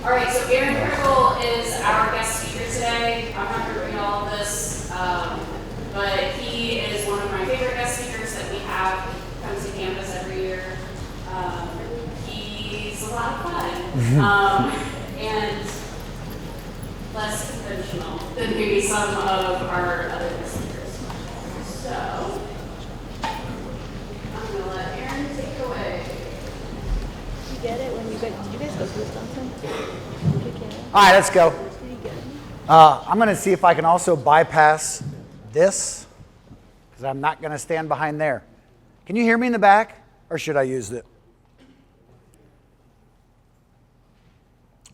All right, so Aaron Prickel is our guest speaker today. I'm not going to read all of this, but he is one of my favorite guest speakers that we have. He comes to campus every year. He's a lot of fun and less conventional than maybe some of our other guest speakers. So I'm going to let Aaron take it away. You get it when you guys, did you guys go to Wisconsin? All right, let's go. I'm going to see if I can also bypass this because I'm not going to stand behind there. Can you hear me in the back or should I use it?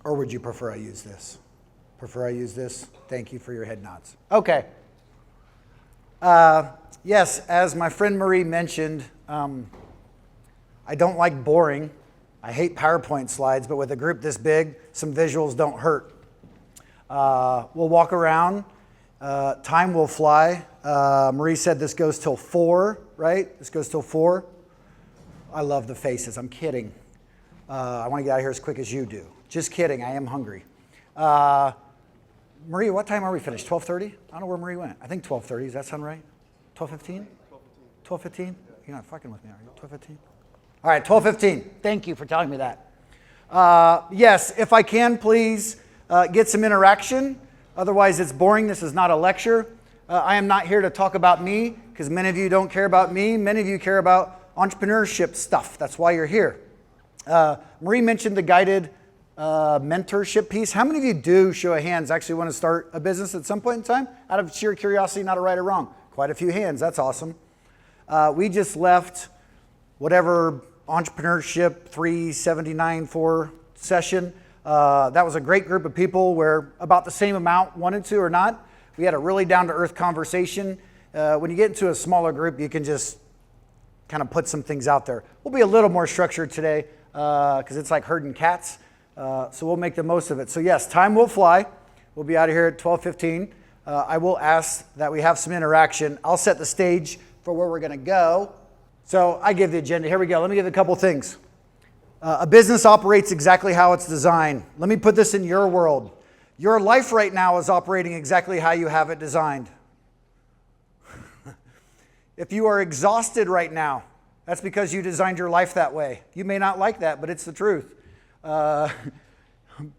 Or would you prefer I use this? Prefer I use this? Thank you for your head nods. Okay. Yes, as my friend Marie mentioned, I don't like boring. I hate PowerPoint slides, but with a group this big, some visuals don't hurt. We'll walk around. Time will fly. Marie said this goes till 4, right? This goes till 4. I love the faces. I'm kidding. I want to get out of here as quick as you do. Just kidding. I am hungry. Marie, what time are we finished? 12:30? I don't know where Marie went. I think 12:30. Does that sound right? 12:15? 12:15? You're not fucking with me, are you? 12:15? All right, 12:15. Thank you for telling me that. Yes, if I can, please get some interaction. Otherwise, it's boring. This is not a lecture. I am not here to talk about me because many of you don't care about me. Many of you care about entrepreneurship stuff. That's why you're here. Marie mentioned the guided mentorship piece. How many of you do, show of hands, actually want to start a business at some point in time? Out of sheer curiosity, not a right or wrong. Quite a few hands. That's awesome. We just left whatever entrepreneurship 379-4 session. That was a great group of people where about the same amount wanted to or not. We had a really down-to-earth conversation. When you get into a smaller group, you can just kind of put some things out there. We'll be a little more structured today because it's like herding cats. So we'll make the most of it. So yes, time will fly. We'll be out of here at 12:15. I will ask that we have some interaction. I'll set the stage for where we're going to go. So I give the agenda. Here we go. Let me give a couple things. A business operates exactly how it's designed. Let me put this in your world. Your life right now is operating exactly how you have it designed. If you are exhausted right now, that's because you designed your life that way. You may not like that, but it's the truth.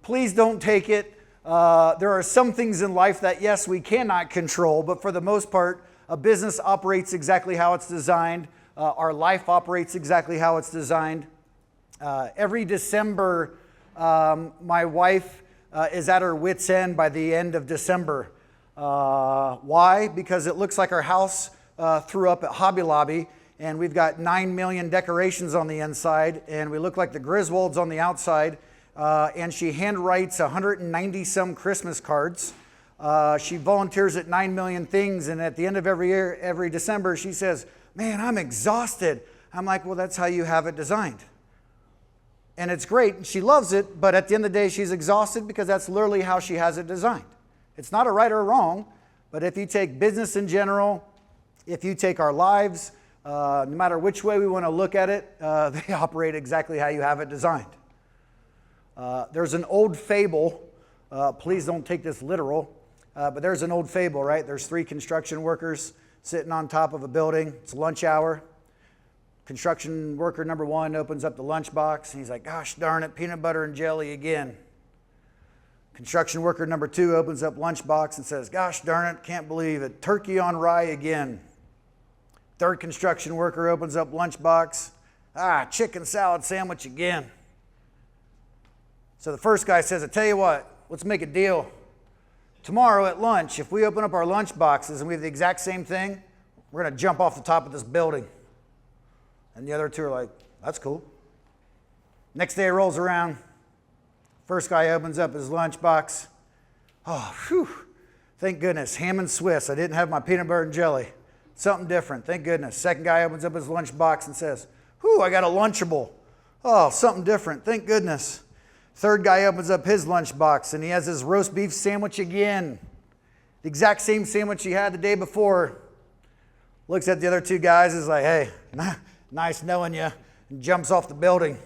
Please don't take it. There are some things in life that, yes, we cannot control, but for the most part, a business operates exactly how it's designed. Our life operates exactly how it's designed. Every December, my wife is at her wit's end by the end of December. Why? Because it looks like our house threw up at Hobby Lobby, and we've got 9 million decorations on the inside, and we look like the Griswolds on the outside. And she handwrites 190 some Christmas cards. She volunteers at 9 million things, and at the end of every year, every December, she says, "Man, I'm exhausted." I'm like, "Well, that's how you have it designed." And it's great, and she loves it, but at the end of the day, she's exhausted because that's literally how she has it designed. It's not a right or a wrong, but if you take business in general, if you take our lives, no matter which way we want to look at it, they operate exactly how you have it designed. There's an old fable, please don't take this literal, but there's an old fable, right? There's 3 construction workers sitting on top of a building. It's lunch hour. Construction worker number 1 opens up the lunchbox, and he's like, "Gosh darn it, peanut butter and jelly again." Construction worker number 2 opens up lunchbox and says, "Gosh darn it, can't believe it, turkey on rye again." Third construction worker opens up lunchbox, chicken salad sandwich again. So the first guy says, "I tell you what, let's make a deal. Tomorrow at lunch, if we open up our lunch boxes and we have the exact same thing, we're going to jump off the top of this building." And the other 2 are like, "That's cool." Next day rolls around. First guy opens up his lunch box. "Oh, phew, thank goodness, ham and Swiss. I didn't have my peanut butter and jelly. Something different, thank goodness." Second guy opens up his lunch box and says, "Whew, I got a Lunchable. Oh, something different, thank goodness." Third guy opens up his lunch box and he has his roast beef sandwich again. The exact same sandwich he had the day before. Looks at the other 2 guys, is like, "Hey, nice knowing you," and jumps off the building.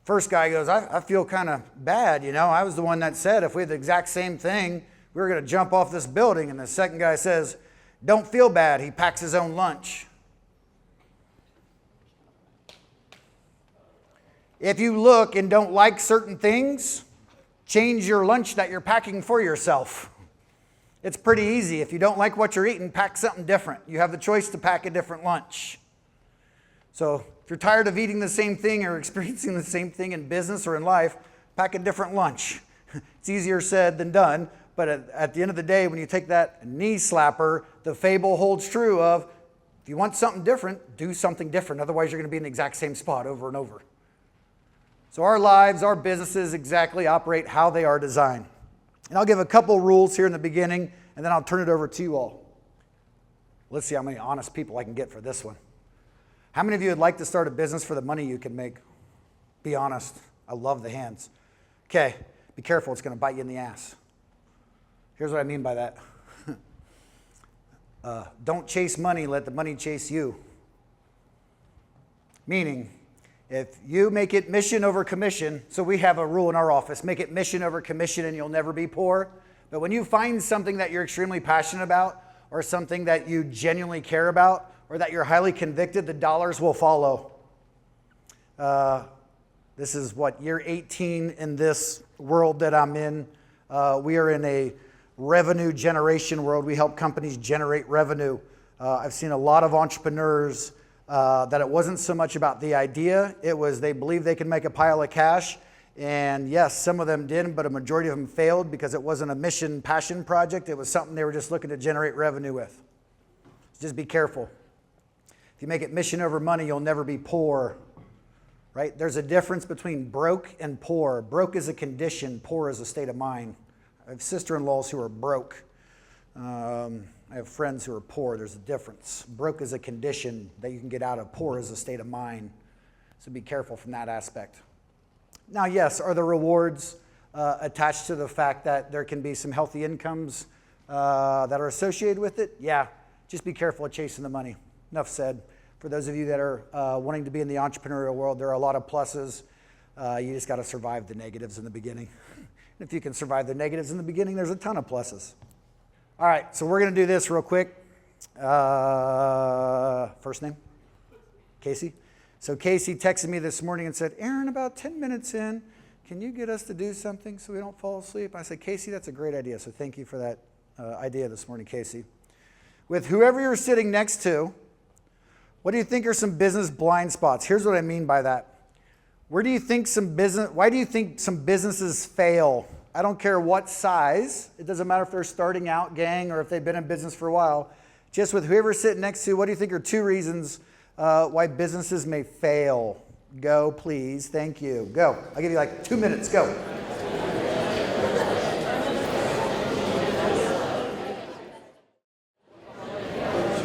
First guy goes, I feel kind of bad, I was the one that said if we had the exact same thing, we were going to jump off this building. And the second guy says, don't feel bad, he packs his own lunch. If you look and don't like certain things, change your lunch that you're packing for yourself. It's pretty easy. If you don't like what you're eating, pack something different. You have the choice to pack a different lunch. So if you're tired of eating the same thing or experiencing the same thing in business or in life, pack a different lunch. It's easier said than done, but at the end of the day, when you take that knee slapper, the fable holds true of, if you want something different, do something different. Otherwise, you're going to be in the exact same spot over and over. So our lives, our businesses exactly operate how they are designed. And I'll give a couple rules here in the beginning, and then I'll turn it over to you all. Let's see how many honest people I can get for this one. How many of you would like to start a business for the money you can make? Be honest. I love the hands. Okay, be careful. It's going to bite you in the ass. Here's what I mean by that. Don't chase money. Let the money chase you. Meaning, if you make it mission over commission, so we have a rule in our office, make it mission over commission and you'll never be poor. But when you find something that you're extremely passionate about or something that you genuinely care about or that you're highly convicted, the dollars will follow. This is year 18 in this world that I'm in. We are in a revenue generation world. We help companies generate revenue. I've seen a lot of entrepreneurs that it wasn't so much about the idea, it was they believed they could make a pile of cash. And yes, some of them did, but a majority of them failed because it wasn't a mission passion project. It was something they were just looking to generate revenue with. Just be careful. If you make it mission over money, you'll never be poor, right? There's a difference between broke and poor. Broke is a condition, poor is a state of mind. I have sister-in-laws who are broke. I have friends who are poor. There's a difference. Broke is a condition that you can get out of. Poor is a state of mind. So be careful from that aspect. Now, yes, are the rewards attached to the fact that there can be some healthy incomes that are associated with it? Yeah, just be careful of chasing the money. Enough said. For those of you that are wanting to be in the entrepreneurial world, there are a lot of pluses. You just got to survive the negatives in the beginning. And if you can survive the negatives in the beginning, there's a ton of pluses. All right, so we're going to do this real quick. First name? Casey. So Casey texted me this morning and said, Aaron, about 10 minutes in, can you get us to do something so we don't fall asleep? I said, Casey, that's a great idea. So thank you for that idea this morning, Casey. With whoever you're sitting next to, what do you think are some business blind spots? Here's what I mean by that. Why do you think some businesses fail? I don't care what size. It doesn't matter if they're starting out, gang, or if they've been in business for a while. Just with whoever's sitting next to, what do you think are 2 reasons why businesses may fail? Go, please. Thank you. Go. I'll give you like 2 minutes. Go.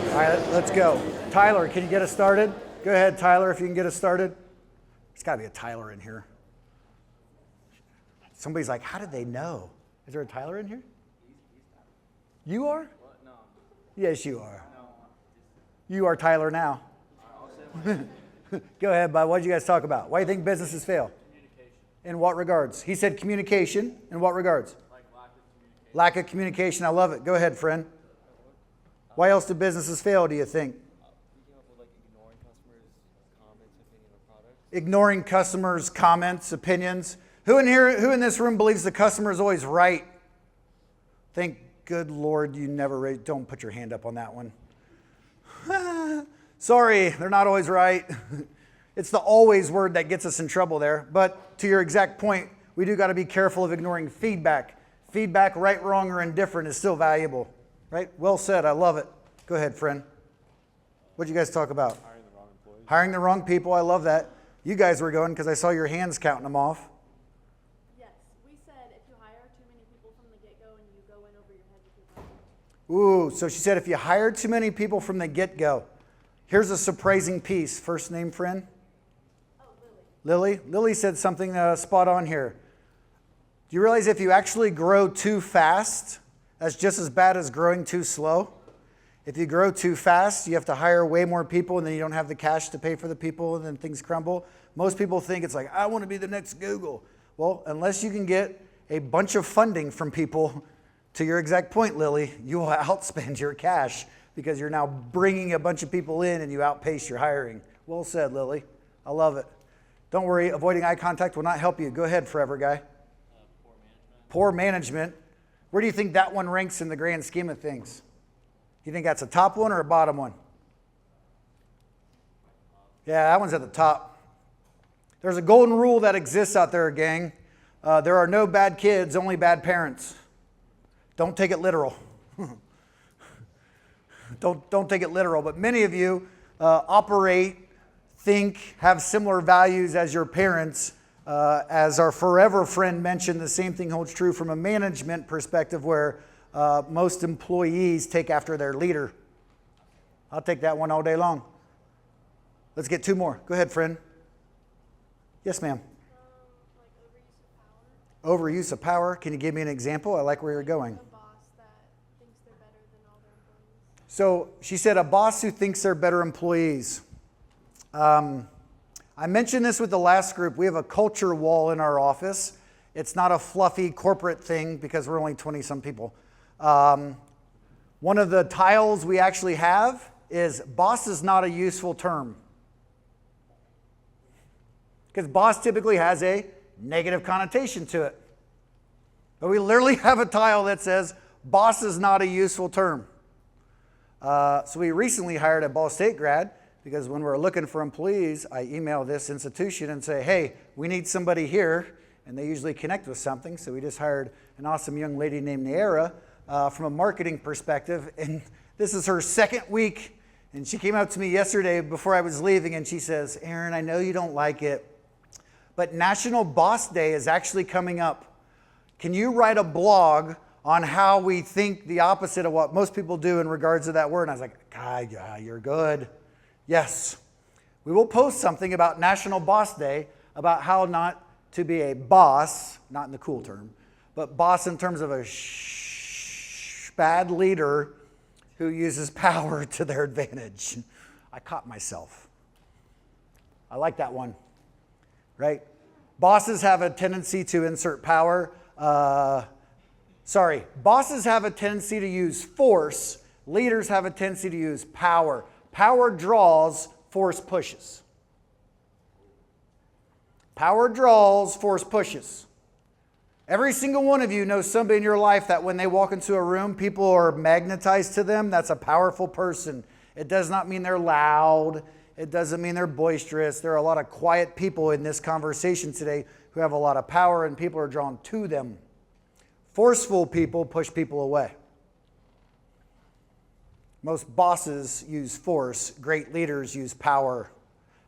All right, let's go. Tyler, can you get us started? Go ahead, Tyler, if you can get us started. There's got to be a Tyler in here. Somebody's like, how did they know? Is there a Tyler in here? You are? What? No. Yes, you are. No. You are Tyler now. Go ahead, bud. What did you guys talk about? Why do you think businesses fail? Communication. In what regards? He said communication. In what regards? Like lack of communication. Lack of communication. I love it. Go ahead, friend. Why else do businesses fail, do you think? Speaking of like ignoring customers' comments, opinion, or products. Ignoring customers' comments, opinions. Who in this room believes the customer is always right? Thank good Lord you never don't put your hand up on that one. Sorry, they're not always right. It's the always word that gets us in trouble there. But to your exact point, we do got to be careful of ignoring feedback. Feedback, right, wrong, or indifferent, is still valuable. Right? Well said. I love it. Go ahead, friend. What did you guys talk about? Hiring the wrong employees. Hiring the wrong people. I love that. You guys were going because I saw your hands counting them off. Yes, we said if you hire too many people from the get-go and you go in over your head with your budget. Ooh, so she said if you hire too many people from the get-go. Here's a surprising piece. First name, friend? Oh, Lily. Lily? Lily said something spot on here. Do you realize if you actually grow too fast, that's just as bad as growing too slow? If you grow too fast, you have to hire way more people, and then you don't have the cash to pay for the people, and then things crumble. Most people think it's like, I want to be the next Google. Well, unless you can get a bunch of funding from people, to your exact point, Lily, you will outspend your cash because you're now bringing a bunch of people in and you outpace your hiring. Well said, Lily. I love it. Don't worry, avoiding eye contact will not help you. Go ahead, forever guy. Poor management. Where do you think that one ranks in the grand scheme of things? You think that's a top one or a bottom one? Yeah, that one's at the top. There's a golden rule that exists out there, gang. There are no bad kids, only bad parents. Don't take it literal. Don't take it literal. But many of you operate, think, have similar values as your parents. As our forever friend mentioned, the same thing holds true from a management perspective where most employees take after their leader. I'll take that one all day long. Let's get two more. Go ahead, friend. Yes, ma'am. Like Overuse of power. Can you give me an example? I like where you're going. a boss that thinks they're better than all their employees. So she said a boss who thinks they're better employees. I mentioned this with the last group. We have a culture wall in our office. It's not a fluffy corporate thing because we're only 20-some people. One of the tiles we actually have is boss is not a useful term. Because boss typically has a negative connotation to it. But we literally have a tile that says boss is not a useful term. So we recently hired a Ball State grad because when we're looking for employees, I email this institution and say, hey, we need somebody here. And they usually connect with something. So we just hired an awesome young lady named Naira from a marketing perspective. And this is her second week. And she came up to me yesterday before I was leaving and she says, Aaron, I know you don't like it, but National Boss Day is actually coming up. Can you write a blog on how we think the opposite of what most people do in regards to that word? And I was like, God, yeah, you're good. Yes. We will post something about National Boss Day, about how not to be a boss, not in the cool term, but boss in terms of a bad leader who uses power to their advantage. I caught myself. I like that one, right? Bosses have a tendency to insert power. Bosses have a tendency to use force. Leaders have a tendency to use power. Power draws, force pushes. Power draws, force pushes. Every single one of you knows somebody in your life that when they walk into a room, people are magnetized to them. That's a powerful person. It does not mean they're loud. It doesn't mean they're boisterous. There are a lot of quiet people in this conversation today who have a lot of power and people are drawn to them. Forceful people push people away. Most bosses use force. Great leaders use power.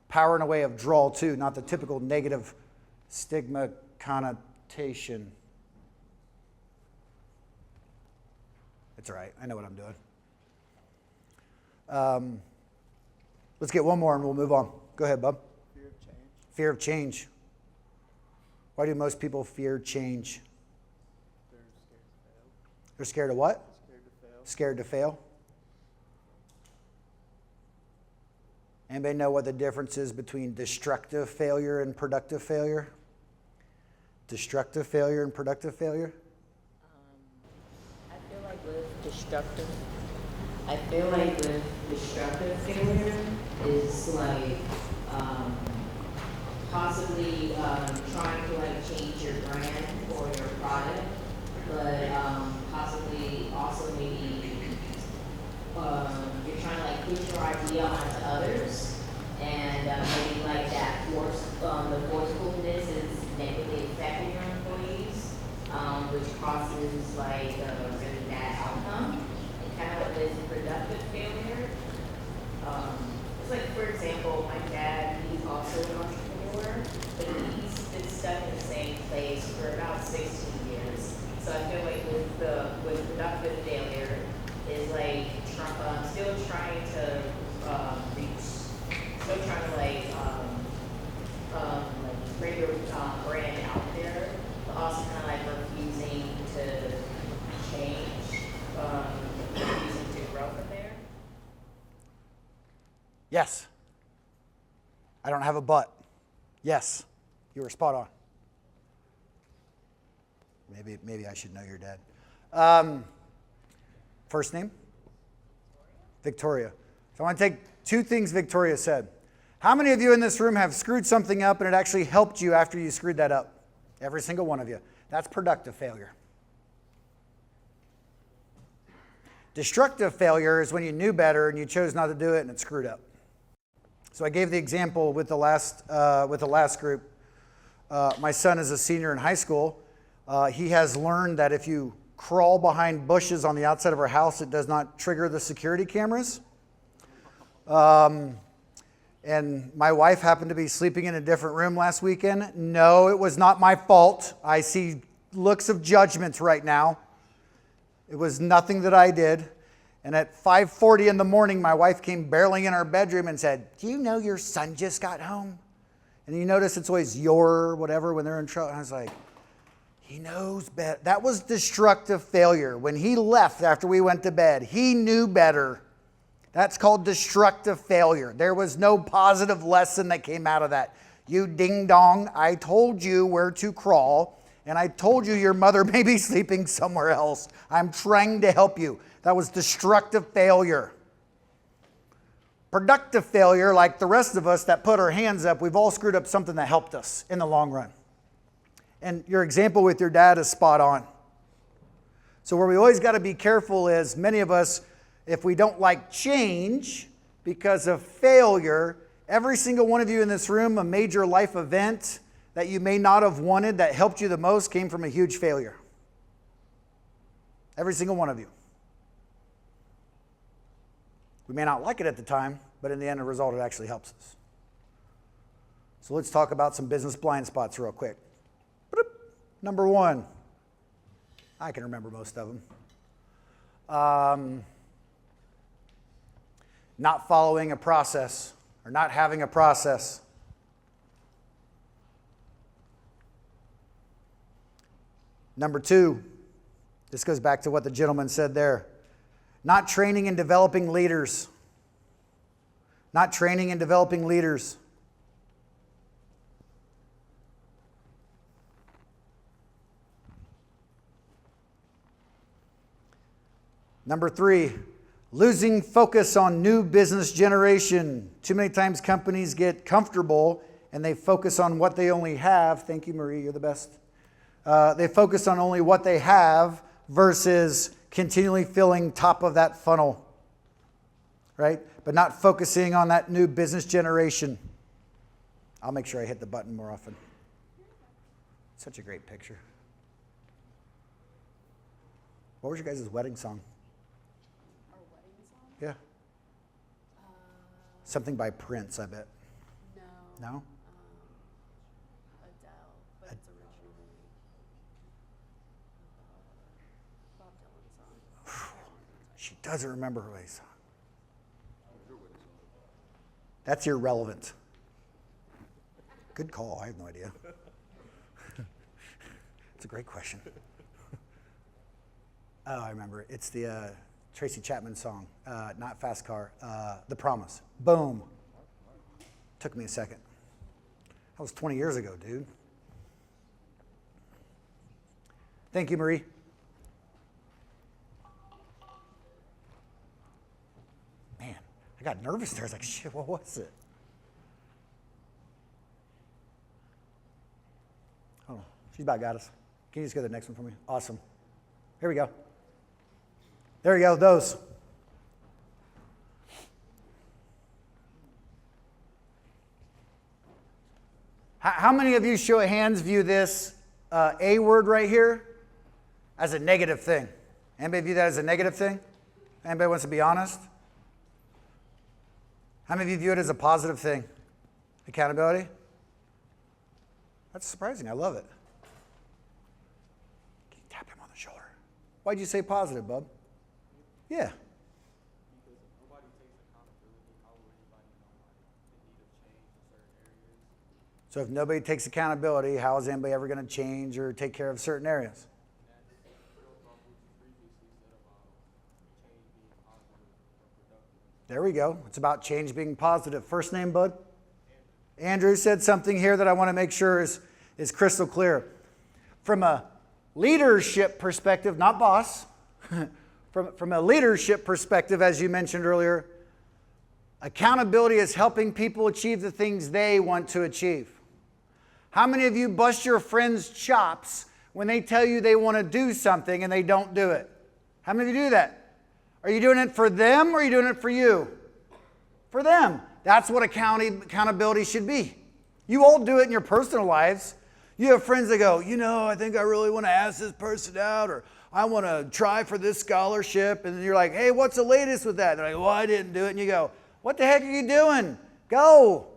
Power in a way of draw too, not the typical negative stigma connotation. It's all right. I know what I'm doing. Let's get one more and we'll move on. Go ahead, bub. Fear of change. Fear of change. Why do most people fear change? They're scared to fail. They're scared of what? Scared to fail. Scared to fail. Anybody know what the difference is between destructive failure and productive failure? Destructive failure and productive failure? I feel like with destructive failure is like possibly trying to like change your brand or your product, but possibly also maybe you're trying to like push your idea onto others, and maybe like that the forcefulness is negatively affecting your employees, which causes like a really bad outcome. And kind of with productive failure, it's like, for example, my dad, he's also an entrepreneur, but he's been stuck in the same place for about 16 years. So I feel like with productive failure is like still trying to bring your brand out there, but also kind of like refusing to change, refusing to grow from there. Yes. I don't have a butt. Yes. You were spot on. Maybe I should know your dad. First name? Victoria. So I want to take two things Victoria said. How many of you in this room have screwed something up and it actually helped you after you screwed that up? Every single one of you. That's productive failure. Destructive failure is when you knew better and you chose not to do it and it screwed up. So I gave the example with the last group. My son is a senior in high school. He has learned that if you crawl behind bushes on the outside of our house, it does not trigger the security cameras. And my wife happened to be sleeping in a different room last weekend. No, it was not my fault. I see looks of judgment right now. It was nothing that I did. And at 5:40 in the morning, my wife came barreling in our bedroom and said, "Do you know your son just got home?" And you notice it's always your whatever when they're in trouble. And I was like, he knows better. That was destructive failure. When he left after we went to bed, he knew better. That's called destructive failure. There was no positive lesson that came out of that. You ding dong, I told you where to crawl, and I told you your mother may be sleeping somewhere else. I'm trying to help you. That was destructive failure. Productive failure, like the rest of us that put our hands up, we've all screwed up something that helped us in the long run. And your example with your dad is spot on. So where we always got to be careful is many of us, if we don't like change because of failure, every single one of you in this room, a major life event that you may not have wanted that helped you the most came from a huge failure. Every single one of you. We may not like it at the time, but in the end result, it actually helps us. So let's talk about some business blind spots real quick. Number one, I can remember most of them. Not following a process or not having a process. Number two, this goes back to what the gentleman said there. Not training and developing leaders. Not training and developing leaders. Number three, losing focus on new business generation. Too many times companies get comfortable and they focus on what they only have. Thank you, Marie, you're the best. They focus on only what they have versus continually filling top of that funnel, right? But not focusing on that new business generation. I'll make sure I hit the button more often. Such a great picture. What was your guys' wedding song? Our wedding song? Yeah. Something by Prince, I bet. No. No? Adele, but it's originally Bob Dylan song. She doesn't remember her wedding song. That's irrelevant. Good call. I have no idea. It's a great question. Oh, I remember. It's the Tracy Chapman song, not Fast Car, The Promise. Boom. Took me a second. That was 20 years ago, dude. Thank you, Marie. Man, I got nervous there. I was like, shit, what was it? Oh, she's about got us. Can you just go to the next one for me? Awesome. Here we go. There we go, those. How many of you, show of hands, view this A word right here as a negative thing? Anybody view that as a negative thing? Anybody wants to be honest? How many of you view it as a positive thing? Accountability? That's surprising. I love it. Can you tap him on the shoulder? Why'd you say positive, bub? Yeah. Because if nobody takes accountability, how will anybody know the need of change in certain areas? So if nobody takes accountability, how is anybody ever going to change or take care of certain areas? And that's built off what you previously said about change being positive or productive. There we go. It's about change being positive. First name, bud? Andrew said something here that I want to make sure is crystal clear. From a leadership perspective, not boss, from a leadership perspective, as you mentioned earlier, accountability is helping people achieve the things they want to achieve. How many of you bust your friends' chops when they tell you they want to do something and they don't do it? How many of you do that? Are you doing it for them or are you doing it for you? For them. That's what accountability should be. You all do it in your personal lives. You have friends that go, I think I really want to ask this person out, or I want to try for this scholarship. And then you're like, hey, what's the latest with that? They're like, well, I didn't do it. And you go, what the heck are you doing? Go.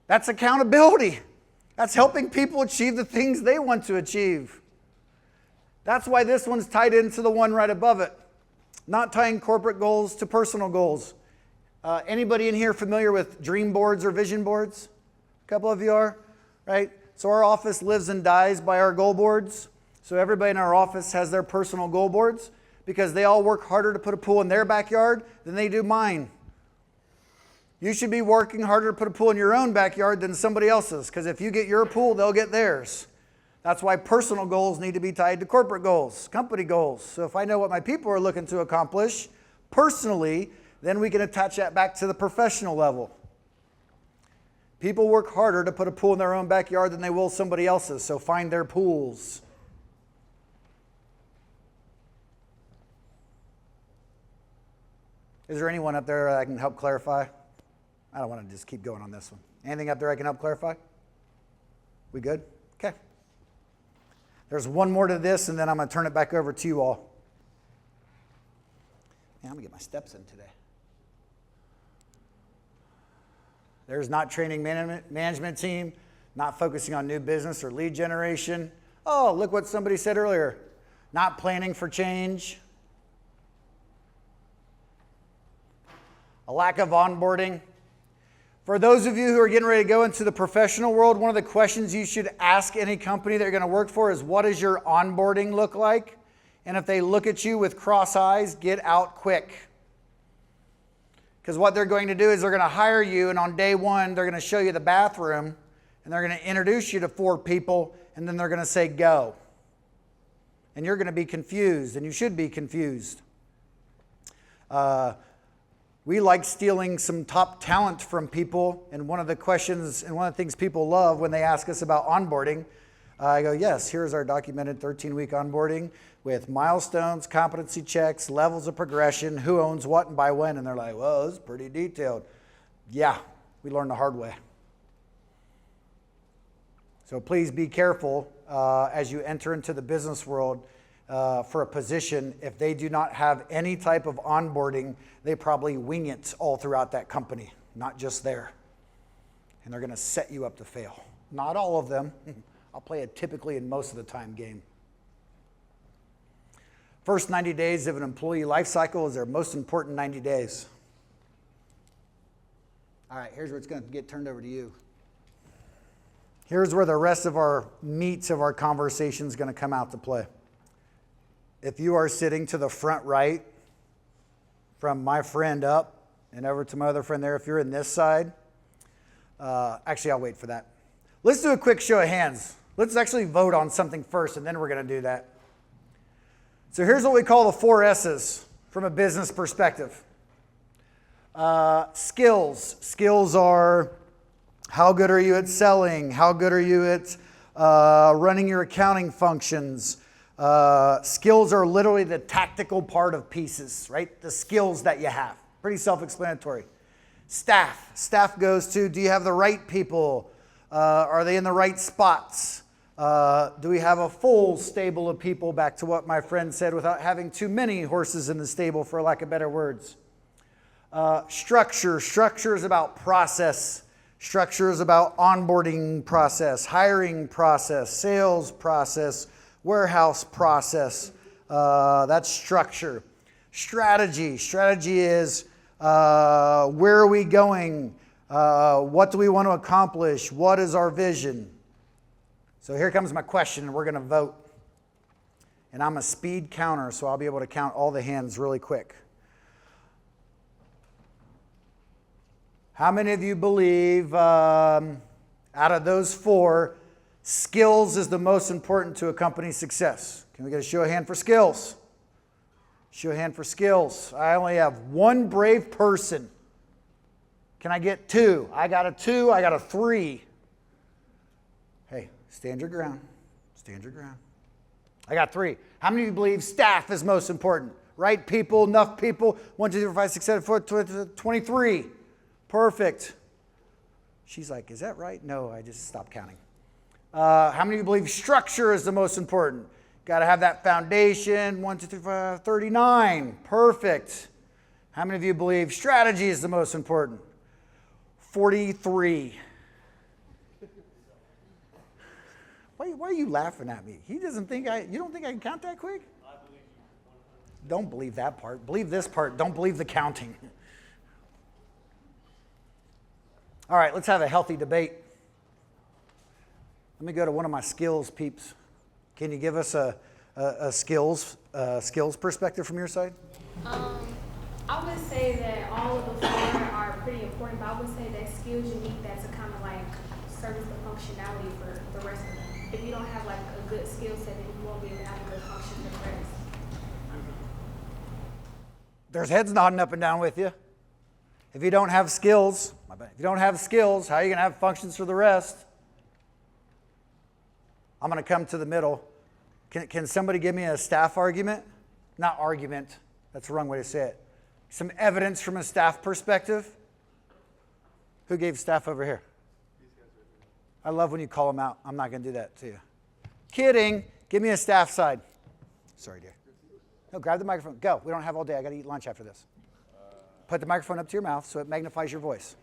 That's accountability. That's helping people achieve the things they want to achieve. That's why this one's tied into the one right above it. Not tying corporate goals to personal goals. Anybody in here familiar with dream boards or vision boards? A couple of you are, right? So our office lives and dies by our goal boards. So everybody in our office has their personal goal boards because they all work harder to put a pool in their backyard than they do mine. You should be working harder to put a pool in your own backyard than somebody else's, because if you get your pool, they'll get theirs. That's why personal goals need to be tied to corporate goals, company goals. So if I know what my people are looking to accomplish personally, then we can attach that back to the professional level. People work harder to put a pool in their own backyard than they will somebody else's, so find their pools. Is there anyone up there I can help clarify? I don't want to just keep going on this one. Anything up there I can help clarify? We good? Okay. There's one more to this, and then I'm going to turn it back over to you all. Yeah, I'm going to get my steps in today. There's not training management team, not focusing on new business or lead generation. Oh, look what somebody said earlier. Not planning for change. A lack of onboarding. For those of you who are getting ready to go into the professional world, one of the questions you should ask any company that you're going to work for is, what does your onboarding look like? And if they look at you with cross eyes, get out quick. Because what they're going to do is they're going to hire you, and on day one, they're going to show you the bathroom, and they're going to introduce you to 4 people, and then they're going to say, go. And you're going to be confused, and you should be confused. We like stealing some top talent from people, and one of the questions and one of the things people love when they ask us about onboarding, I go, yes, here's our documented 13-week onboarding with milestones, competency checks, levels of progression, who owns what and by when. And they're like, well, this is pretty detailed. Yeah, we learned the hard way. So please be careful as you enter into the business world for a position. If they do not have any type of onboarding, they probably wing it all throughout that company, not just there. And they're going to set you up to fail. Not all of them. I'll play it typically in most of the time game. First 90 days of an employee life cycle is their most important 90 days. All right, here's where it's going to get turned over to you. Here's where the rest of our meat of our conversation is going to come out to play. If you are sitting to the front right, from my friend up and over to my other friend there, if you're in this side, actually I'll wait for that. Let's do a quick show of hands. Let's actually vote on something first, and then we're going to do that. So here's what we call the 4 S's from a business perspective. Skills. Skills are, how good are you at selling? How good are you at running your accounting functions? Skills are literally the tactical part of pieces, right? The skills that you have. Pretty self-explanatory. Staff. Staff goes to, do you have the right people? Are they in the right spots? Do we have a full stable of people, back to what my friend said, without having too many horses in the stable, for lack of better words? Structure. Structure is about process. Structure is about onboarding process, hiring process, sales process, warehouse process. That's structure. Strategy. Strategy is where are we going? What do we want to accomplish? What is our vision? So here comes my question, and we're going to vote. And I'm a speed counter, so I'll be able to count all the hands really quick. How many of you believe out of those 4, skills is the most important to a company's success? Can we get a show of hand for skills? Show of hand for skills. I only have 1 brave person. Can I get 2? I got a 2. I got a 3. Hey, stand your ground. Stand your ground. I got 3. How many of you believe staff is most important? Right people, enough people. 1, 2, 3, 4, 5, 6, 7, 8, 23. Perfect. She's like, is that right? No, I just stopped counting. How many of you believe structure is the most important? Got to have that foundation. 1, 2, 3, 4, 5, 39. Perfect. How many of you believe strategy is the most important? 43. Why are you laughing at me? He doesn't think you don't think I can count that quick? I believe you. Don't believe that part. Believe this part. Don't believe the counting. All right, let's have a healthy debate. Let me go to one of my skills peeps. Can you give us a skills perspective from your side? I would say that all of the 4 are pretty important, but I would say that skills you need that to kind of like service the functionality for the rest of them. If you don't have like a good skill set, then you won't be able to have a good function for the rest. There's heads nodding up and down with you. If you don't have skills, how are you going to have functions for the rest? I'm going to come to the middle. Can somebody give me a staff argument? Not argument. That's the wrong way to say it. Some evidence from a staff perspective. Who gave staff over here? I love when you call them out. I'm not going to do that to you. Kidding. Give me a staff side. Sorry, dear. No, grab the microphone. Go. We don't have all day. I got to eat lunch after this. Put the microphone up to your mouth so it magnifies your voice.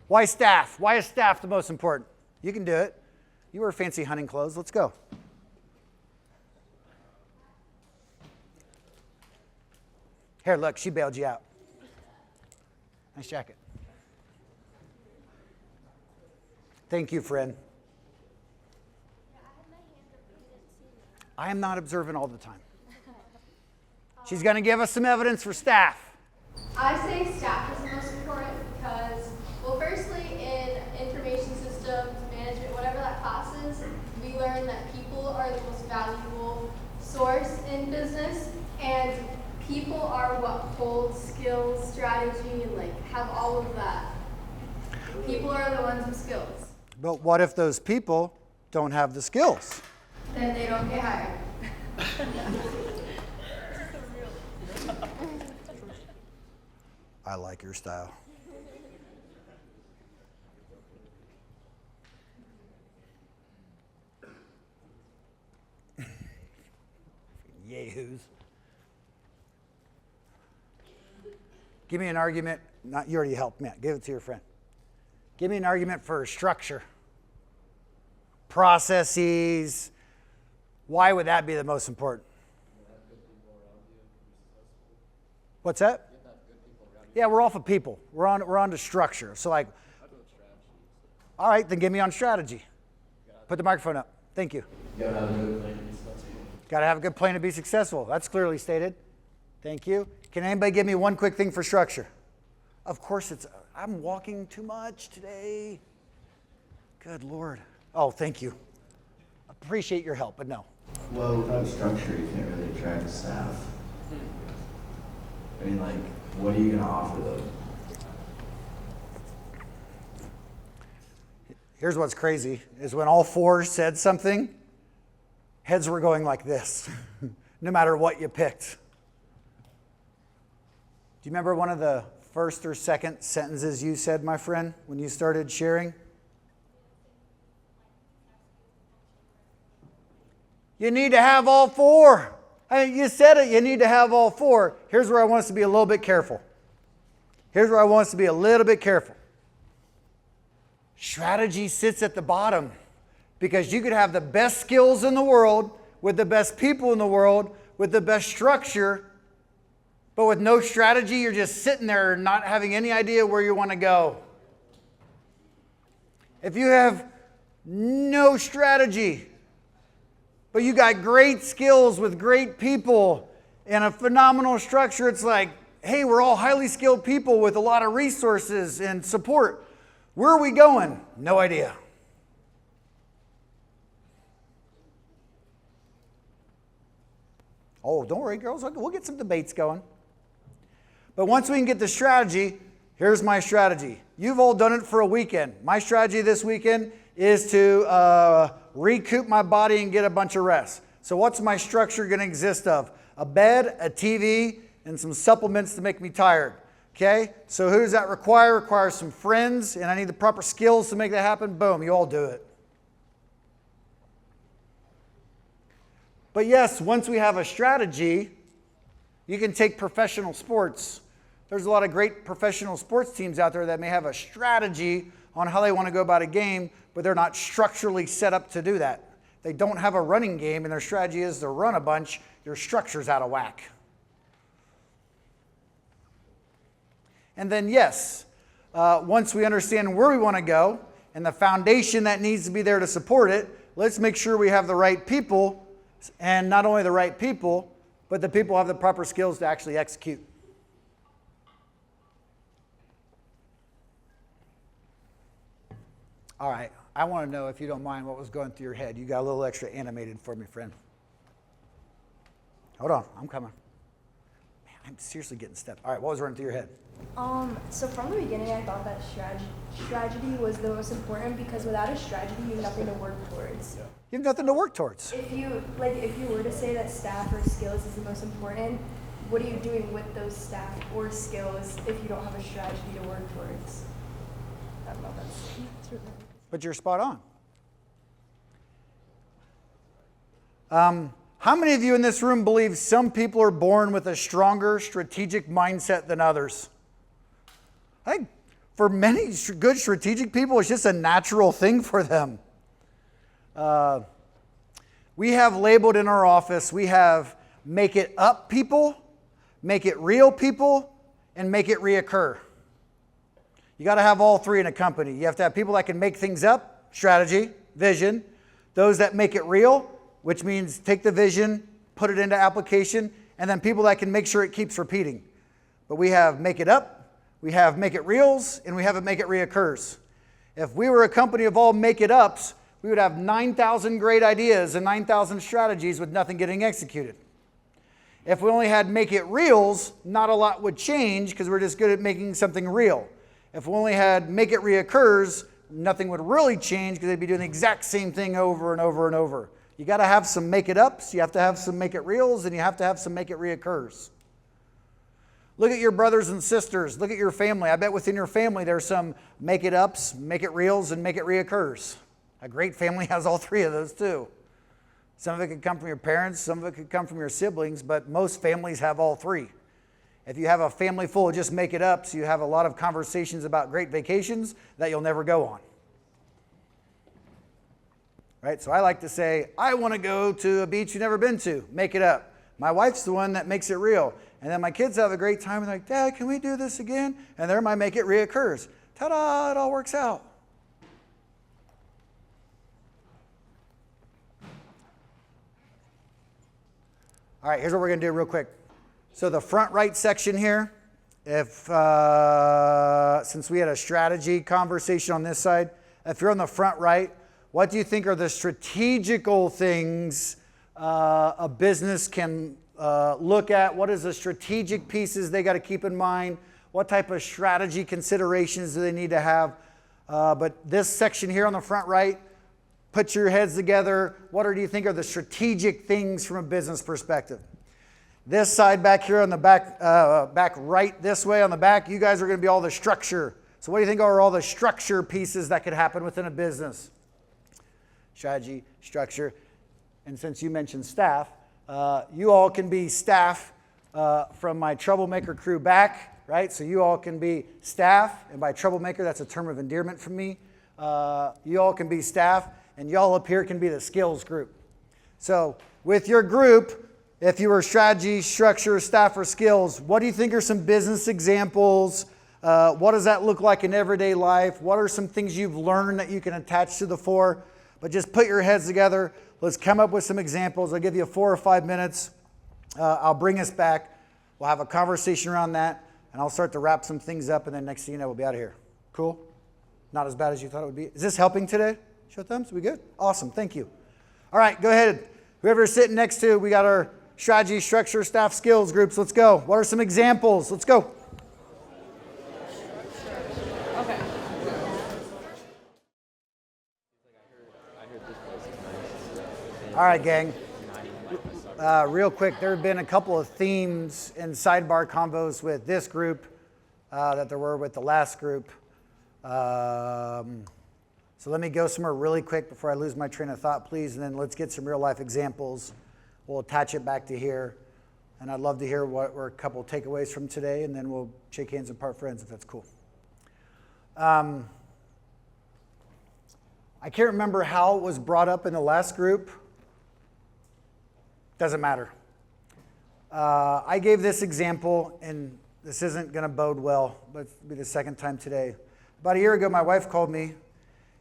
Why staff? Why is staff the most important? You can do it. You wear fancy hunting clothes. Let's go. Here, look, she bailed you out. Nice jacket. Thank you, friend. I am not observant all the time. She's going to give us some evidence for staff. I say staff is the most important because, well, firstly, in information systems, management, whatever that class is, we learn that people are the most valuable source in business, and people are what hold skills, strategy, and like have all of that. People are the ones with skills. But what if those people don't have the skills? Then they don't get hired. I like your style. Yahoos. Give me an argument. Not you already helped me. Give it to your friend. Give me an argument for structure, processes. Why would that be the most important? What's that? Yeah, we're off of people. We're on to structure. So like, all right, then give me on strategy. Put the microphone up. Thank you. You gotta have a good plan to be successful. Got to have a good plan to be successful. That's clearly stated. Thank you. Can anybody give me one quick thing for structure? Of course I'm walking too much today. Good Lord. Oh, thank you. Appreciate your help, but no. Well, without structure, you can't really attract staff. I mean, like, what are you going to offer them? Here's what's crazy, is when all 4 said something, heads were going like this, no matter what you picked. Do you remember one of the first or second sentences you said, my friend, when you started sharing? You need to have all 4. I mean, you said it, you need to have all 4. Here's where I want us to be a little bit careful. Strategy sits at the bottom because you could have the best skills in the world with the best people in the world with the best structure, but with no strategy, you're just sitting there not having any idea where you want to go. If you have no strategy, but you got great skills with great people and a phenomenal structure, it's like, hey, we're all highly skilled people with a lot of resources and support. Where are we going? No idea. Oh, don't worry, girls. We'll get some debates going. But once we can get the strategy, here's my strategy. You've all done it for a weekend. My strategy this weekend is to recoup my body and get a bunch of rest. So what's my structure going to exist of? A bed, a TV, and some supplements to make me tired. Okay? So who does that require? It requires some friends, and I need the proper skills to make that happen. Boom, you all do it. But yes, once we have a strategy, you can take professional sports. There's a lot of great professional sports teams out there that may have a strategy on how they want to go about a game, but they're not structurally set up to do that. They don't have a running game, and their strategy is to run a bunch. Your structure's out of whack. And then yes, once we understand where we want to go and the foundation that needs to be there to support it, let's make sure we have the right people, and not only the right people, but the people have the proper skills to actually execute. All right, I want to know, if you don't mind, what was going through your head. You got a little extra animated for me, friend. Hold on, I'm coming. Man, I'm seriously getting stepped. All right, what was running through your head? So from the beginning, I thought that strategy was the most important, because without a strategy, you have nothing to work towards. You have nothing to work towards. If you were to say that staff or skills is the most important, what are you doing with those staff or skills if you don't have a strategy to work towards? I don't know if that's really. But you're spot on. How many of you in this room believe some people are born with a stronger strategic mindset than others? I think for many good strategic people, it's just a natural thing for them. We have labeled in our office, we have make it up people, make it real people, and make it reoccur. You got to have all three in a company. You have to have people that can make things up, strategy, vision, those that make it real, which means take the vision, put it into application, and then people that can make sure it keeps repeating. But we have make it up, we have make it reals, and we have make it reoccurs. If we were a company of all make it ups, we would have 9,000 great ideas and 9,000 strategies with nothing getting executed. If we only had make it reals, not a lot would change because we're just good at making something real. If we only had make it reoccurs, nothing would really change because they'd be doing the exact same thing over and over and over. You got to have some make it ups, you have to have some make it reals, and you have to have some make it reoccurs. Look at your brothers and sisters. Look at your family. I bet within your family there's some make it ups, make it reals, and make it reoccurs. A great family has all three of those too. Some of it could come from your parents, some of it could come from your siblings, but most families have all three. If you have a family full of just make it ups, you have a lot of conversations about great vacations that you'll never go on. Right? So I like to say, I want to go to a beach you've never been to. Make it up. My wife's the one that makes it real. And then my kids have a great time and they're like, Dad, can we do this again? And there my make it reoccurs. Ta-da, it all works out. All right, here's what we're going to do real quick. So the front right section here, since we had a strategy conversation on this side, if you're on the front right, what do you think are the strategical things a business can look at? What is the strategic pieces they got to keep in mind? What type of strategy considerations do they need to have? But this section here on the front right, put your heads together. What do you think are the strategic things from a business perspective? This side back here on the back right this way on the back, you guys are going to be all the structure. So what do you think are all the structure pieces that could happen within a business? Strategy, structure. And since you mentioned staff, you all can be staff from my troublemaker crew back, right? So you all can be staff, and by troublemaker, that's a term of endearment for me. You all can be staff, and y'all up here can be the skills group. So with your group, if you were strategy, structure, staff, or skills, what do you think are some business examples? What does that look like in everyday life? What are some things you've learned that you can attach to the four? But just put your heads together. Let's come up with some examples. I'll give you 4 or 5 minutes. I'll bring us back. We'll have a conversation around that, and I'll start to wrap some things up, and then next thing you know, we'll be out of here. Cool? Not as bad as you thought it would be. Is this helping today? Show thumbs? We good? Awesome. Thank you. All right, go ahead. Whoever's sitting next to, we got our strategy, structure, staff, skills groups. Let's go. What are some examples? Let's go. All right, gang. Real quick, there have been a couple of themes in sidebar convos with this group that there were with the last group. So let me go somewhere really quick before I lose my train of thought, please, and then let's get some real life examples. We'll attach it back to here, and I'd love to hear what were a couple of takeaways from today, and then we'll shake hands and part friends if that's cool. I can't remember how it was brought up in the last group. Doesn't matter. I gave this example, and this isn't going to bode well, but it'll be the second time today. About a year ago, my wife called me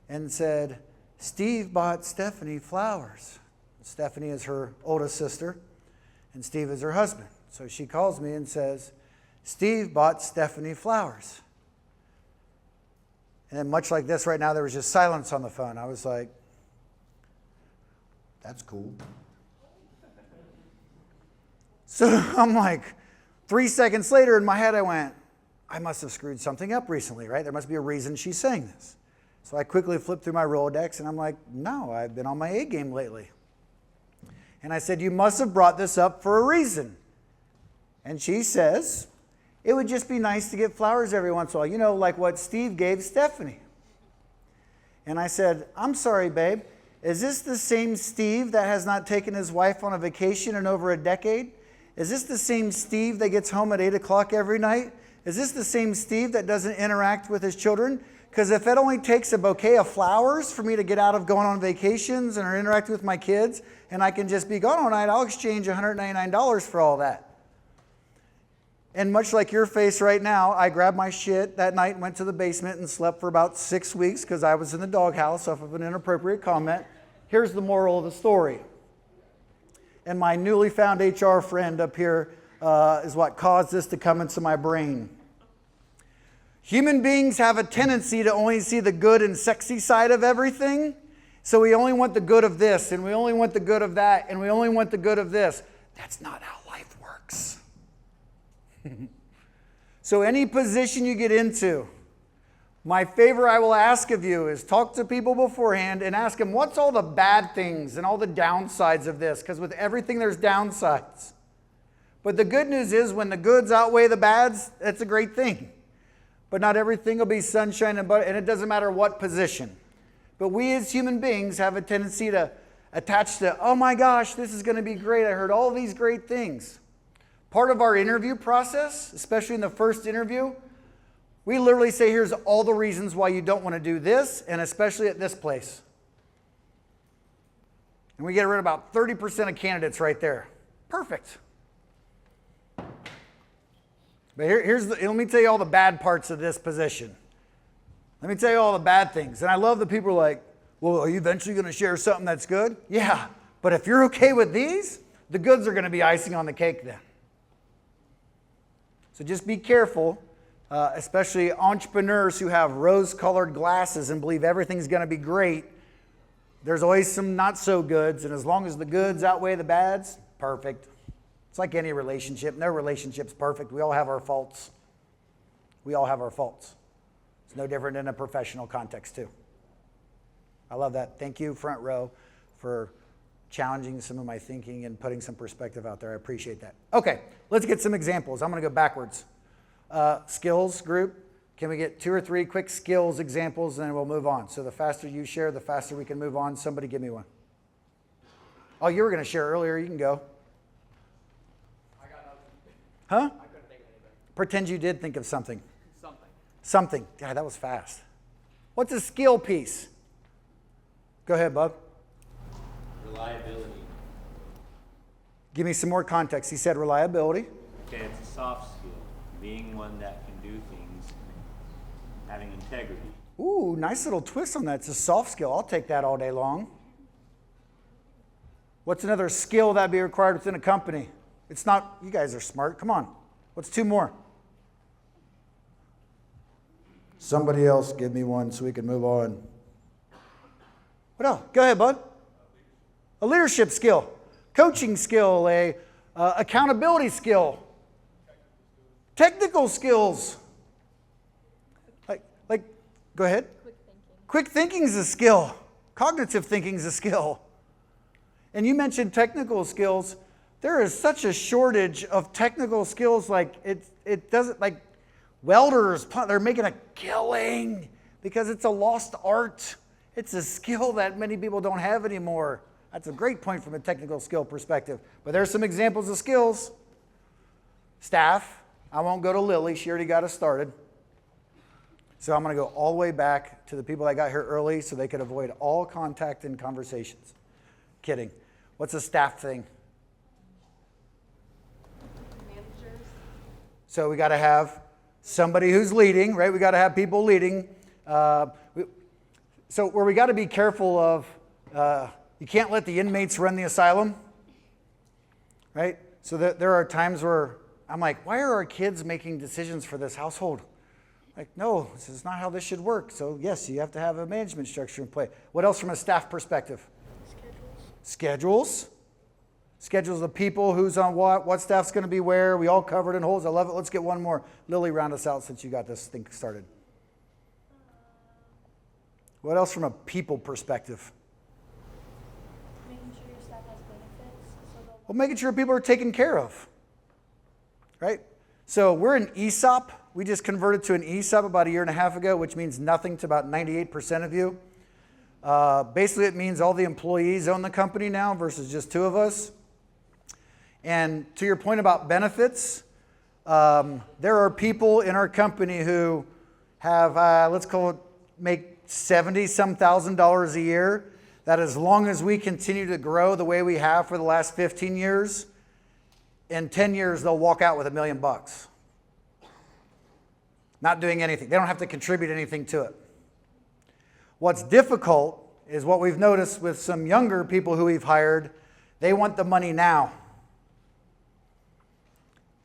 and said, Steve bought Stephanie flowers. Stephanie is her oldest sister, and Steve is her husband. So she calls me and says, Steve bought Stephanie flowers. And then much like this right now, there was just silence on the phone. I was like, that's cool. So I'm like, 3 seconds later in my head, I went, I must have screwed something up recently, right? There must be a reason she's saying this. So I quickly flipped through my Rolodex, and I'm like, no, I've been on my A game lately. And I said, you must have brought this up for a reason. And she says, it would just be nice to get flowers every once in a while, you know, like what Steve gave Stephanie. And I said, I'm sorry, babe. Is this the same Steve that has not taken his wife on a vacation in over a decade? Is this the same Steve that gets home at 8 o'clock every night? Is this the same Steve that doesn't interact with his children? Because if it only takes a bouquet of flowers for me to get out of going on vacations and or interacting with my kids, and I can just be gone all night, I'll exchange $199 for all that. And much like your face right now, I grabbed my shit that night and went to the basement and slept for about 6 weeks because I was in the doghouse off of an inappropriate comment. Here's the moral of the story. And my newly found HR friend up here is what caused this to come into my brain. Human beings have a tendency to only see the good and sexy side of everything. So we only want the good of this, and we only want the good of that, and we only want the good of this. That's not how life works. So any position you get into, my favor I will ask of you is talk to people beforehand and ask them, what's all the bad things and all the downsides of this? Because with everything, there's downsides. But the good news is when the goods outweigh the bads, that's a great thing. But not everything will be sunshine and butter, and it doesn't matter what position. But we as human beings have a tendency to attach to, oh my gosh, this is going to be great. I heard all these great things. Part of our interview process, especially in the first interview, we literally say, here's all the reasons why you don't want to do this, and especially at this place. And we get rid of about 30% of candidates right there. Perfect. But let me tell you all the bad parts of this position. Let me tell you all the bad things. And I love that people are like, well, are you eventually going to share something that's good? Yeah, but if you're okay with these, the goods are going to be icing on the cake then. So just be careful. Especially entrepreneurs who have rose-colored glasses and believe everything's going to be great. There's always some not-so-goods, and as long as the goods outweigh the bads, perfect. It's like any relationship. No relationship's perfect. We all have our faults. We all have our faults. It's no different in a professional context, too. I love that. Thank you, front row, for challenging some of my thinking and putting some perspective out there. I appreciate that. Okay, let's get some examples. I'm going to go backwards. Skills group, can we get 2 or 3 quick skills examples and then we'll move on? So the faster you share, the faster we can move on. Somebody give me one. Oh, you were going to share earlier. You can go. I got nothing. Huh? I couldn't think of anything. Pretend you did think of something. Something. Yeah, that was fast. What's a skill piece? Go ahead, Bub. Reliability. Give me some more context. He said reliability. Okay, it's a soft skill. Being one that can do things, having integrity. Ooh, nice little twist on that. It's a soft skill. I'll take that all day long. What's another skill that'd be required within a company? It's not, you guys are smart. Come on. What's two more? Somebody else give me one so we can move on. What else? Go ahead, bud. A leadership skill, coaching skill, a accountability skill, technical skills. Like, go ahead. Quick thinking is a skill. Cognitive thinking is a skill. And you mentioned technical skills. There is such a shortage of technical skills. Like it doesn't, like welders, they're making a killing because it's a lost art. It's a skill that many people don't have anymore. That's a great point from a technical skill perspective. But there's some examples of skills. Staff. I won't go to Lily. She already got us started. So I'm going to go all the way back to the people that got here early so they could avoid all contact and conversations. Kidding. What's a staff thing? Managers. So we got to have somebody who's leading, right? We got to have people leading. So where we got to be careful of, you can't let the inmates run the asylum, right? So there are times where I'm like, why are our kids making decisions for this household? Like, no, this is not how this should work. So yes, you have to have a management structure in play. What else from a staff perspective? Schedules. Schedules of people, who's on what staff's going to be where. We all covered in holes. I love it. Let's get one more. Lily, round us out since you got this thing started. What else from a people perspective? Making sure your staff has benefits. Well, making sure people are taken care of, right? So we're an ESOP. We just converted to an ESOP about a year and a half ago, which means nothing to about 98% of you. Basically, it means all the employees own the company now versus just two of us. And to your point about benefits, there are people in our company who have, let's call it, make $70-some thousand a year, that as long as we continue to grow the way we have for the last 15 years, in 10 years, they'll walk out with $1 million. Not doing anything. They don't have to contribute anything to it. What's difficult is what we've noticed with some younger people who we've hired. They want the money now.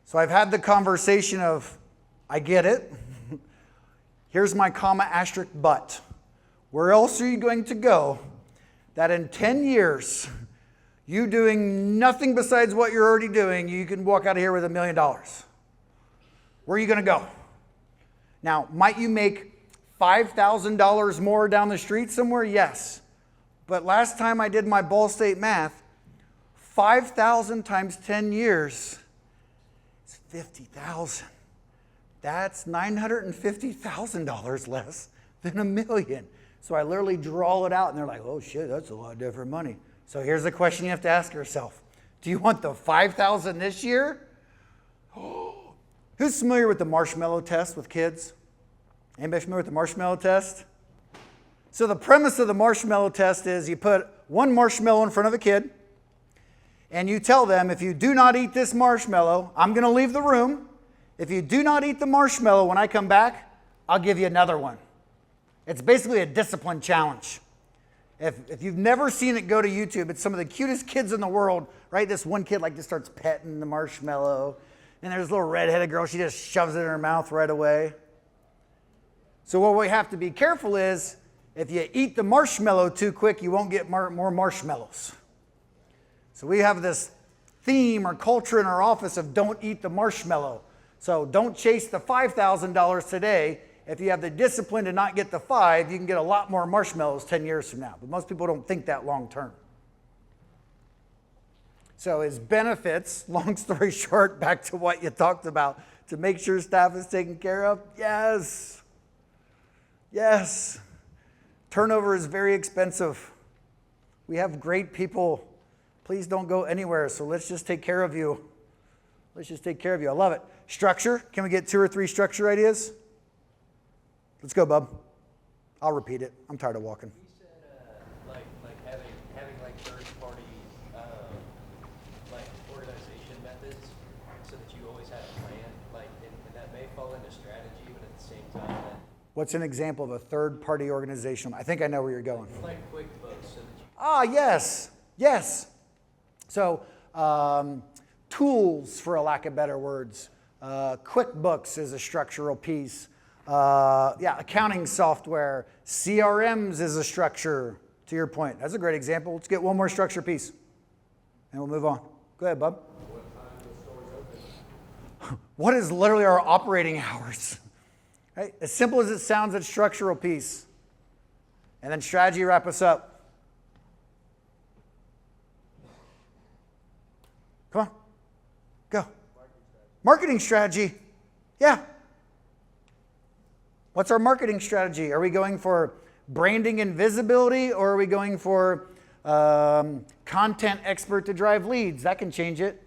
So I've had the conversation of, I get it. Here's my comma asterisk but. Where else are you going to go that in 10 years, you doing nothing besides what you're already doing, you can walk out of here with $1 million? Where are you going to go? Now, might you make $5,000 more down the street somewhere? Yes. But last time I did my Ball State math, 5,000 times 10 years is 50,000. That's $950,000 less than $1 million. So I literally draw it out and they're like, oh shit, that's a lot different money. So here's the question you have to ask yourself. Do you want the 5,000 this year? Who's familiar with the marshmallow test with kids? Anybody familiar with the marshmallow test? So the premise of the marshmallow test is you put one marshmallow in front of a kid and you tell them, if you do not eat this marshmallow, I'm going to leave the room. If you do not eat the marshmallow when I come back, I'll give you another one. It's basically a discipline challenge. If you've never seen it, go to YouTube. It's some of the cutest kids in the world, right? This one kid like just starts petting the marshmallow. And there's a little redheaded girl, she just shoves it in her mouth right away. So what we have to be careful is, if you eat the marshmallow too quick, you won't get more marshmallows. So we have this theme or culture in our office of don't eat the marshmallow. So don't chase the $5,000 today. If you have the discipline to not get the 5, you can get a lot more marshmallows 10 years from now. But most people don't think that long term. So as benefits, long story short, back to what you talked about, to make sure staff is taken care of, yes. Yes. Turnover is very expensive. We have great people. Please don't go anywhere. So let's just take care of you. Let's just take care of you. I love it. Structure. Can we get 2 or 3 structure ideas? Let's go, bub. I'll repeat it. I'm tired of walking. You said like having like third party like organization methods so that you always have a plan. Like and that may fall into strategy, but at the same time that What's an example of a third-party organization? I think I know where you're going. like QuickBooks so that you Yes. Yes. So tools, for a lack of better words. QuickBooks is a structural piece. Accounting software. CRMs is a structure, to your point. That's a great example. Let's get one more structure piece, and we'll move on. Go ahead, bub. What is literally our operating hours? Right? As simple as it sounds, it's structural piece. And then strategy, wrap us up. Come on. Go. Marketing strategy. Yeah. What's our marketing strategy? Are we going for branding and visibility, or are we going for content expert to drive leads? That can change it.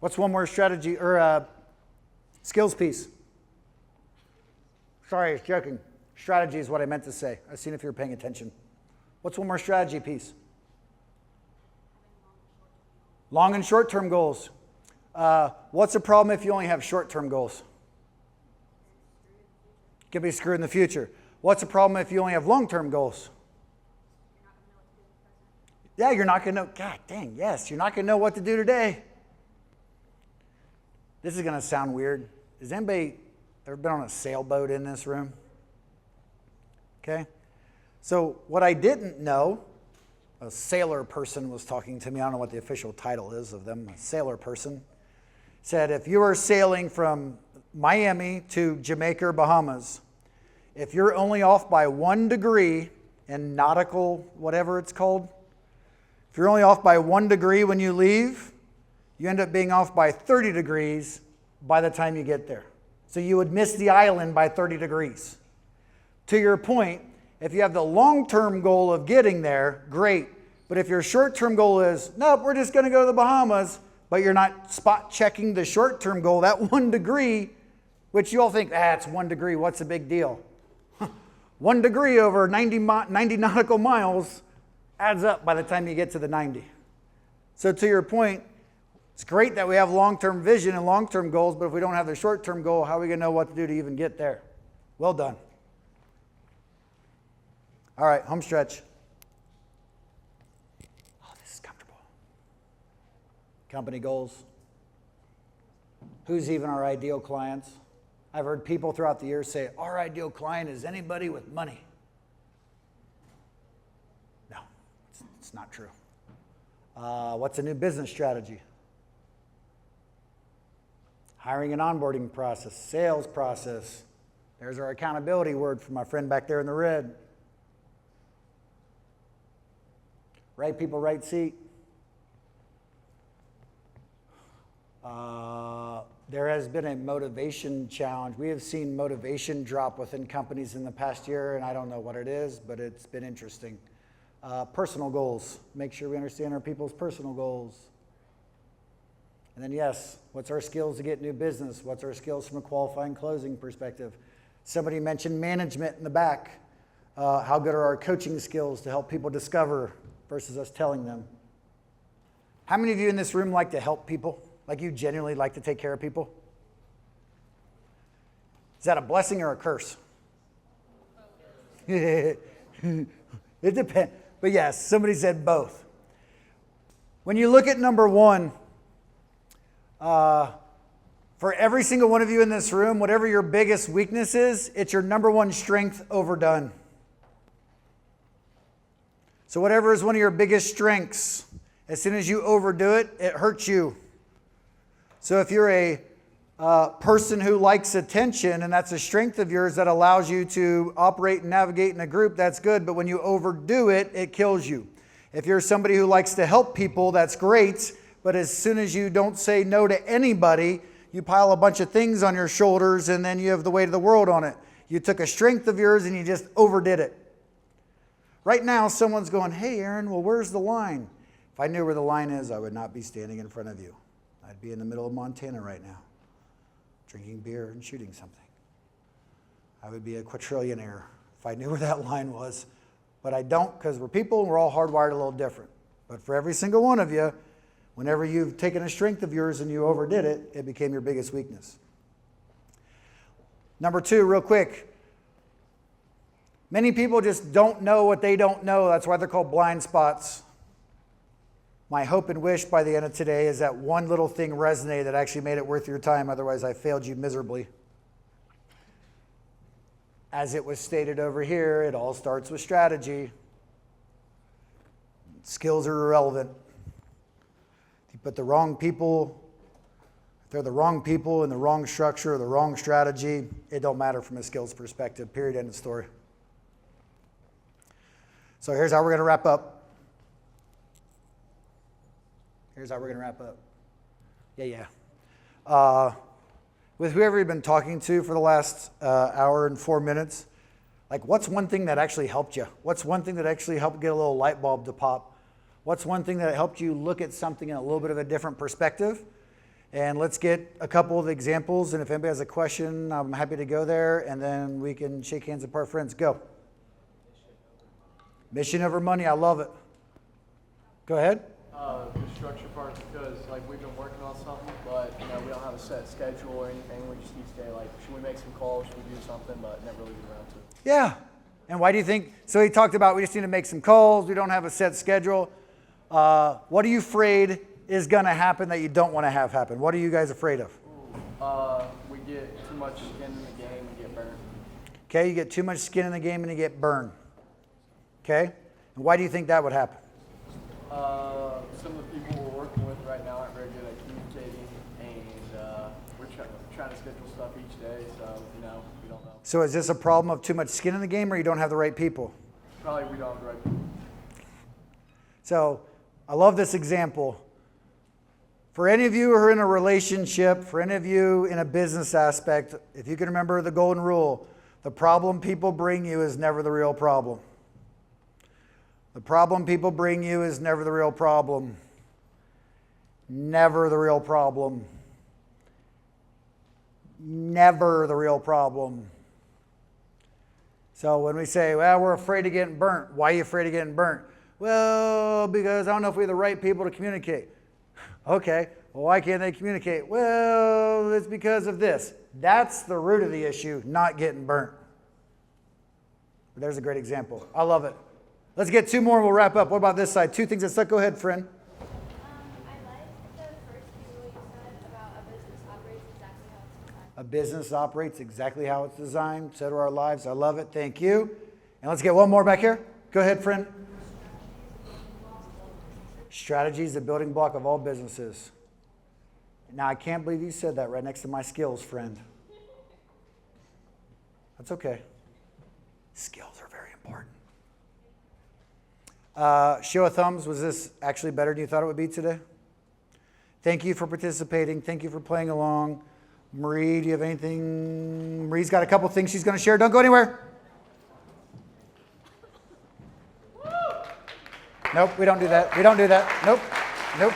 What's one more strategy or skills piece? Sorry, I was joking. Strategy is what I meant to say. I've seen if you're paying attention. What's one more strategy piece? Long and short-term goals. What's the problem if you only have short-term goals? You could be screwed in the future. What's the problem if you only have long-term goals? Yeah, you're not going to know. God dang, yes. You're not going to know what to do today. This is going to sound weird. Has anybody ever been on a sailboat in this room? Okay. So what I didn't know, a sailor person was talking to me. I don't know what the official title is of them. A sailor person said, if you are sailing from Miami to Jamaica or Bahamas, if you're only off by 1 degree in nautical, whatever it's called, if you're only off by 1 degree when you leave, you end up being off by 30 degrees by the time you get there. So you would miss the island by 30 degrees. To your point, if you have the long-term goal of getting there, great. But if your short-term goal is, nope, we're just going to go to the Bahamas, but you're not spot checking the short-term goal, that 1 degree, which you all think, it's 1 degree, what's the big deal? 1 degree over 90 nautical miles adds up by the time you get to the 90. So to your point, it's great that we have long-term vision and long-term goals, but if we don't have the short-term goal, how are we going to know what to do to even get there? Well done. All right, home stretch. Oh, this is comfortable. Company goals. Who's even our ideal clients? I've heard people throughout the years say, our ideal client is anybody with money. No, it's not true. What's a new business strategy? Hiring and onboarding process, sales process. There's our accountability word for my friend back there in the red. Right people, right seat. There has been a motivation challenge. We have seen motivation drop within companies in the past year, and I don't know what it is, but it's been interesting. Personal goals. Make sure we understand our people's personal goals. And then yes, what's our skills to get new business? What's our skills from a qualifying closing perspective? Somebody mentioned management in the back. How good are our coaching skills to help people discover versus us telling them? How many of you in this room like to help people? Like you genuinely like to take care of people? Is that a blessing or a curse? It depends. But yes, somebody said both. When you look at number one, for every single one of you in this room, whatever your biggest weakness is, it's your number one strength overdone. So whatever is one of your biggest strengths, as soon as you overdo it, it hurts you. So if you're a person who likes attention and that's a strength of yours that allows you to operate and navigate in a group, that's good. But when you overdo it, it kills you. If you're somebody who likes to help people, that's great. But as soon as you don't say no to anybody, you pile a bunch of things on your shoulders and then you have the weight of the world on it. You took a strength of yours and you just overdid it. Right now, someone's going, hey, Aaron, well, where's the line? If I knew where the line is, I would not be standing in front of you. I'd be in the middle of Montana right now, drinking beer and shooting something. I would be a quadrillionaire if I knew where that line was. But I don't, because we're people and we're all hardwired a little different. But for every single one of you, whenever you've taken a strength of yours and you overdid it, it became your biggest weakness. Number two, real quick. Many people just don't know what they don't know. That's why they're called blind spots. My hope and wish by the end of today is that one little thing resonated that actually made it worth your time. Otherwise, I failed you miserably. As it was stated over here, it all starts with strategy. Skills are irrelevant. If you put the wrong people, if they're the wrong people in the wrong structure or the wrong strategy, it don't matter from a skills perspective. Period. End of story. So here's how we're going to wrap up. With whoever you've been talking to for the last hour and 4 minutes, like what's one thing that actually helped you? What's one thing that actually helped get a little light bulb to pop? What's one thing that helped you look at something in a little bit of a different perspective? And let's get a couple of examples. And if anybody has a question, I'm happy to go there. And then we can shake hands and part friends. Go. Mission over money. I love it. Go ahead. The structure part, because like we've been working on something, but you know we don't have a set schedule or anything. We just each day like, should we make some calls? Should we do something? But never really get around to it. Yeah. And why do you think? So he talked about we just need to make some calls. We don't have a set schedule. What are you afraid is going to happen that you don't want to have happen? What are you guys afraid of? We get too much skin in the game and get burned. Okay, you get too much skin in the game and you get burned. Okay? And why do you think that would happen? Some of the people we're working with right now aren't very good at communicating, and we're trying to schedule stuff each day, so you know we don't know. So is this a problem of too much skin in the game or you don't have the right people? Probably we don't have the right people. So I love this example. For any of you who are in a relationship, for any of you in a business aspect, if you can remember the golden rule, the problem people bring you is never the real problem. The problem people bring you is never the real problem. Never the real problem. Never the real problem. So when we say, well, we're afraid of getting burnt. Why are you afraid of getting burnt? Well, because I don't know if we have the right people to communicate. Okay, well, why can't they communicate? Well, it's because of this. That's the root of the issue, not getting burnt. But there's a great example. I love it. Let's get two more and we'll wrap up. What about this side? Two things that stuck. Go ahead, friend. I like the first few you said about a business operates exactly how it's designed. A business operates exactly how it's designed. So do our lives. I love it. Thank you. And let's get one more back here. Go ahead, friend. Strategy is the building block of all businesses. Now, I can't believe you said that right next to my skills, friend. That's okay. Skills are very important. Show of thumbs, was this actually better than you thought it would be today? Thank you for participating. Thank you for playing along. Marie, do you have anything? Marie's got a couple things she's going to share. Don't go anywhere. Nope, we don't do that. We don't do that. Nope. Nope.